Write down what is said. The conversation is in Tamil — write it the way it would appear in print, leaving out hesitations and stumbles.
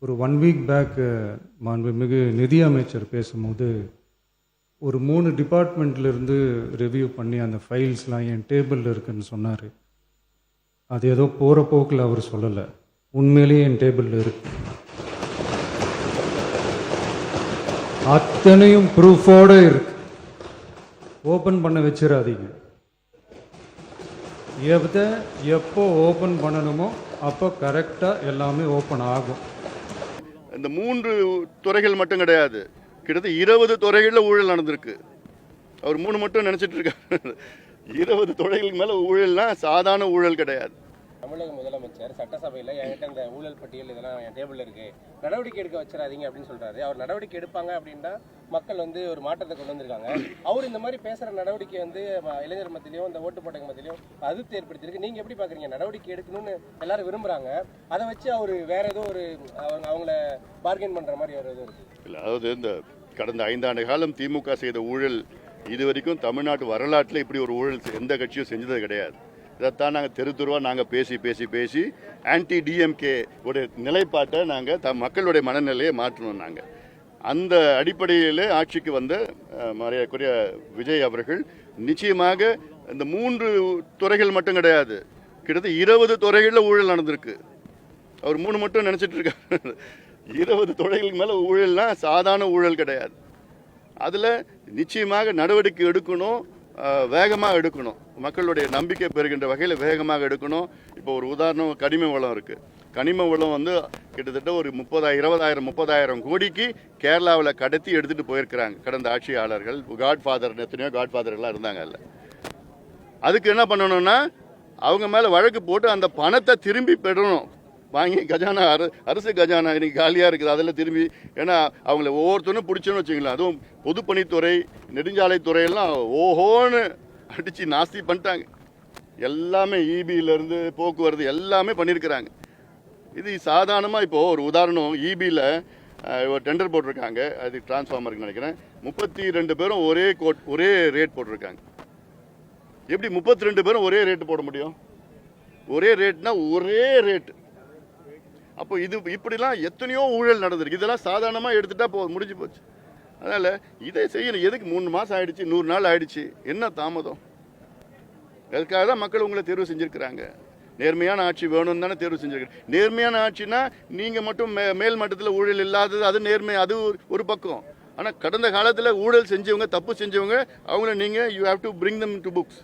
ஒரு 1 வீக் பேக் மாண்புமிகு நிதி அமைச்சர் பேசும்போது ஒரு 3 டிபார்ட்மெண்ட்லேருந்து ரிவ்யூ பண்ணி அந்த ஃபைல்ஸ்லாம் என் டேபிளில் இருக்குன்னு சொன்னார். அது ஏதோ போகிற போக்கில் அவர் சொல்லலை, உண்மையிலேயே என் டேபிளில் இருக்கு. அத்தனையும் ப்ரூஃபோடு இருக்கு. ஓப்பன் பண்ண வச்சிடாதீங்க. எப்போ ஓப்பன் பண்ணணுமோ அப்போ கரெக்டாக எல்லாமே ஓப்பன் ஆகும். இந்த 3 துறைகள் மட்டும் கிடையாது, கிட்டத்தட்ட 20 துறைகளில் ஊழல் நடந்திருக்கு. அவர் 3 மட்டும் நினச்சிட்டு இருக்காரு. 20 துறைகளுக்கு மேலே ஊழல்னா சாதாரண ஊழல் கிடையாது. தமிழக முதலமைச்சர் சட்டசபையில் என்கிட்ட இந்த ஊழல் பட்டியல் இதெல்லாம் என் டேபிள் இருக்கு, நடவடிக்கை எடுக்க வச்சிடாதீங்க அப்படின்னு சொல்றாரு. அவர் நடவடிக்கை எடுப்பாங்க அப்படின்னா மக்கள் ஒரு மாற்றத்தை கொண்டு வந்திருக்காங்க. அவர் இந்த மாதிரி பேசுற நடவடிக்கை இளைஞர் மத்தியிலையும் இந்த ஓட்டு போட்டவங்க மத்தியிலையும் அதிருப்தி ஏற்படுத்திருக்கு. நீங்க எப்படி பாக்குறீங்க? நடவடிக்கை எடுக்கணும்னு எல்லாரும் விரும்புறாங்க, அதை வச்சு அவர் வேற ஏதோ ஒரு அவங்கள பார்கெயின் பண்ற மாதிரி ஒரு இது இருக்கு. இல்லை, அதாவது இந்த கடந்த 5 ஆண்டு காலம் திமுக செய்த ஊழல் இது வரைக்கும் தமிழ்நாட்டு வரலாற்றில் இப்படி ஒரு ஊழல் எந்த கட்சியும் செஞ்சது கிடையாது. இதைத்தான் நாங்கள் தெருவாக நாங்கள் பேசி ஆன்டி டிஎம்கே உடைய நிலைப்பாட்டை நாங்கள் மக்களுடைய மனநிலையை மாற்றணும். நாங்கள் அந்த அடிப்படையில் ஆட்சிக்கு வந்த மரியாதைக்குரிய விஜய் அவர்கள் நிச்சயமாக இந்த 3 துறைகள் மட்டும் கிடையாது, கிட்டத்தட்ட 20 துறைகளில் ஊழல் நடந்திருக்கு. அவர் 3 மட்டும் நினச்சிட்டு இருக்காரு. 20 துறைகளுக்கு மேலே ஊழல்னா சாதாரண ஊழல் கிடையாது. அதில் நிச்சயமாக நடவடிக்கை எடுக்கணும், வேகமாக எடுக்கணும். மக்களுடைய நம்பிக்கை பெறுகின்ற வகையில் வேகமாக எடுக்கணும். இப்போ ஒரு உதாரணம், கனிம வளம் இருக்குது. கனிம வளம் கிட்டத்தட்ட ஒரு 30,000 கோடிக்கு கேரளாவில் கடத்தி எடுத்துகிட்டு போயிருக்கிறாங்க கடந்த ஆட்சியாளர்கள். காட்ஃபாதர் எத்தனையோ காட்ஃபாதர்கள்லாம் இருந்தாங்க. அதில் அதுக்கு என்ன பண்ணணும்னா அவங்க மேலே வழக்கு போட்டு அந்த பணத்தை திரும்பி பெறணும். வாங்கி கஜானா அரசு கஜானா இன்னைக்கு காலியாக இருக்குது, அதில் திரும்பி, ஏன்னா அவங்கள ஒவ்வொருத்தரும் பிடிச்சோன்னு வச்சுக்கலாம். அதுவும் பொதுப்பணித்துறை, நெடுஞ்சாலைத்துறையெல்லாம் ஓஹோன்னு அடித்து நாஸ்தி பண்ணிட்டாங்க. எல்லாமே இபியிலேருந்து போக்குவரத்து எல்லாமே பண்ணியிருக்கிறாங்க. இது சாதாரணமாக இப்போது ஒரு உதாரணம், இபியில் ஒரு டெண்டர் போட்டிருக்காங்க, அது டிரான்ஸ்ஃபார்மருக்கு நினைக்கிறேன். 32 பேரும் ஒரே ரேட் போட்டிருக்காங்க. எப்படி 32 பேரும் ஒரே ரேட்டு போட முடியும்? ஒரே ரேட்னா ஒரே ரேட்டு. அப்போ இப்படிலாம் எத்தனையோ ஊழல் நடந்திருக்கு. இதெல்லாம் சாதாரணமாக எடுத்துட்டா முடிஞ்சு போச்சு. அதனால் இதை செய்யணும். எதுக்கு 3 மாதம் ஆயிடுச்சு, 100 நாள் ஆயிடுச்சு, என்ன தாமதம்? அதுக்காக தான் மக்கள் உங்களை தேர்வு செஞ்சுருக்கிறாங்க. நேர்மையான ஆட்சி வேணும்னு தானே தேர்வு செஞ்சுருக்காங்க. நேர்மையான ஆட்சினா நீங்கள் மட்டும் மேல் மட்டத்தில் ஊழல் இல்லாதது, அது நேர்மை, அது ஒரு பக்கம். ஆனால் கடந்த காலத்தில் ஊழல் செஞ்சவங்க, தப்பு செஞ்சவங்க, அவங்கள நீங்கள் you have to bring them to books.